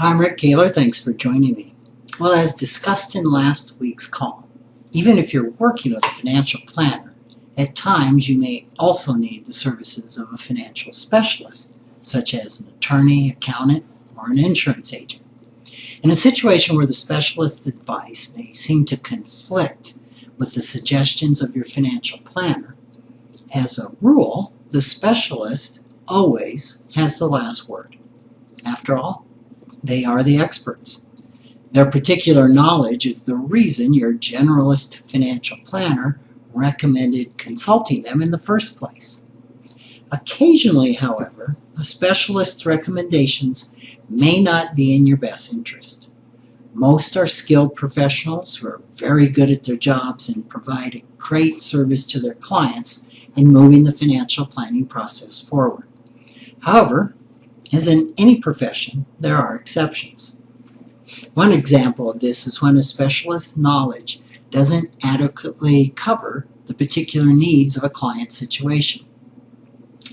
I'm Rick Kaler. Thanks for joining me. Well, as discussed in last week's call, even if you're working with a financial planner, at times you may also need the services of a financial specialist, such as an attorney, accountant, or an insurance agent. In a situation where the specialist's advice may seem to conflict with the suggestions of your financial planner, as a rule, the specialist always has the last word. After all, they are the experts. Their particular knowledge is the reason your generalist financial planner recommended consulting them in the first place. Occasionally, however, a specialist's recommendations may not be in your best interest. Most are skilled professionals who are very good at their jobs and provide a great service to their clients in moving the financial planning process forward. However, as in any profession, there are exceptions. One example of this is when a specialist's knowledge doesn't adequately cover the particular needs of a client's situation.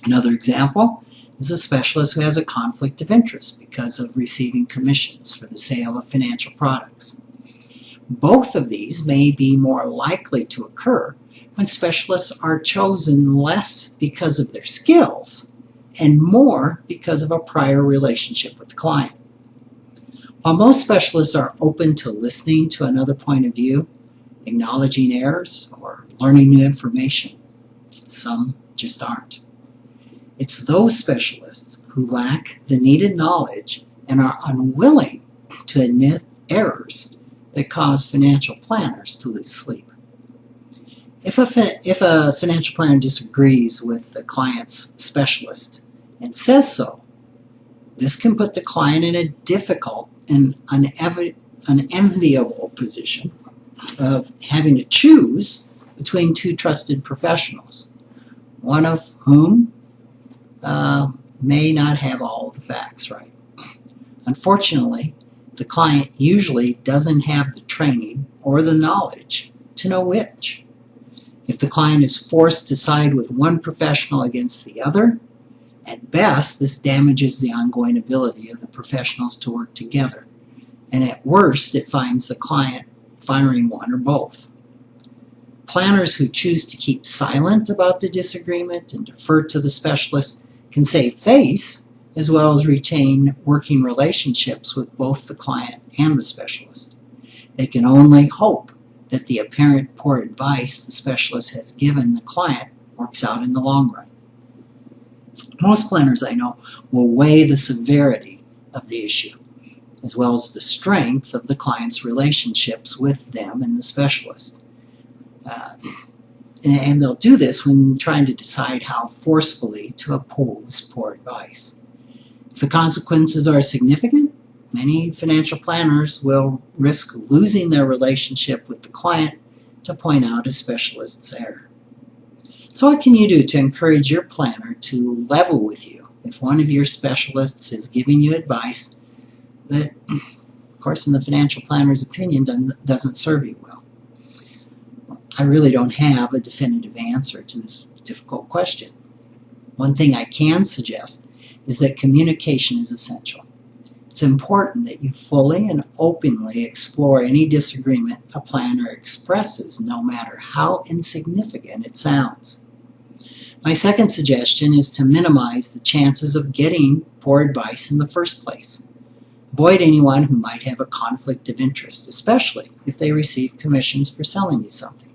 Another example is a specialist who has a conflict of interest because of receiving commissions for the sale of financial products. Both of these may be more likely to occur when specialists are chosen less because of their skills and more because of a prior relationship with the client. While most specialists are open to listening to another point of view, acknowledging errors, or learning new information, some just aren't. It's those specialists who lack the needed knowledge and are unwilling to admit errors that cause financial planners to lose sleep. If a financial planner disagrees with the client's specialist and says so, this can put the client in a difficult and unenviable position of having to choose between two trusted professionals, one of whom may not have all the facts right. Unfortunately, the client usually doesn't have the training or the knowledge to know which. If the client is forced to side with one professional against the other, at best, this damages the ongoing ability of the professionals to work together, and at worst, it finds the client firing one or both. Planners who choose to keep silent about the disagreement and defer to the specialist can save face as well as retain working relationships with both the client and the specialist. They can only hope that the apparent poor advice the specialist has given the client works out in the long run. Most planners I know will weigh the severity of the issue, as well as the strength of the client's relationships with them and the specialist. And they'll do this when trying to decide how forcefully to oppose poor advice. If the consequences are significant, many financial planners will risk losing their relationship with the client to point out a specialist's error. So what can you do to encourage your planner to level with you if one of your specialists is giving you advice that, of course, in the financial planner's opinion, doesn't serve you well? I really don't have a definitive answer to this difficult question. One thing I can suggest is that communication is essential. It's important that you fully and openly explore any disagreement a planner expresses, no matter how insignificant it sounds. My second suggestion is to minimize the chances of getting poor advice in the first place. Avoid anyone who might have a conflict of interest, especially if they receive commissions for selling you something.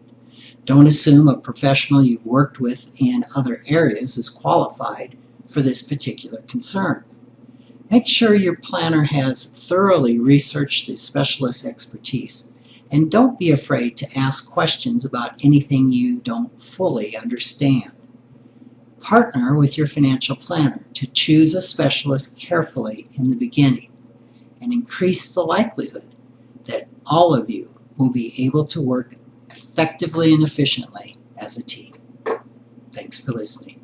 Don't assume a professional you've worked with in other areas is qualified for this particular concern. Make sure your planner has thoroughly researched the specialist's expertise, and don't be afraid to ask questions about anything you don't fully understand. Partner with your financial planner to choose a specialist carefully in the beginning and increase the likelihood that all of you will be able to work effectively and efficiently as a team. Thanks for listening.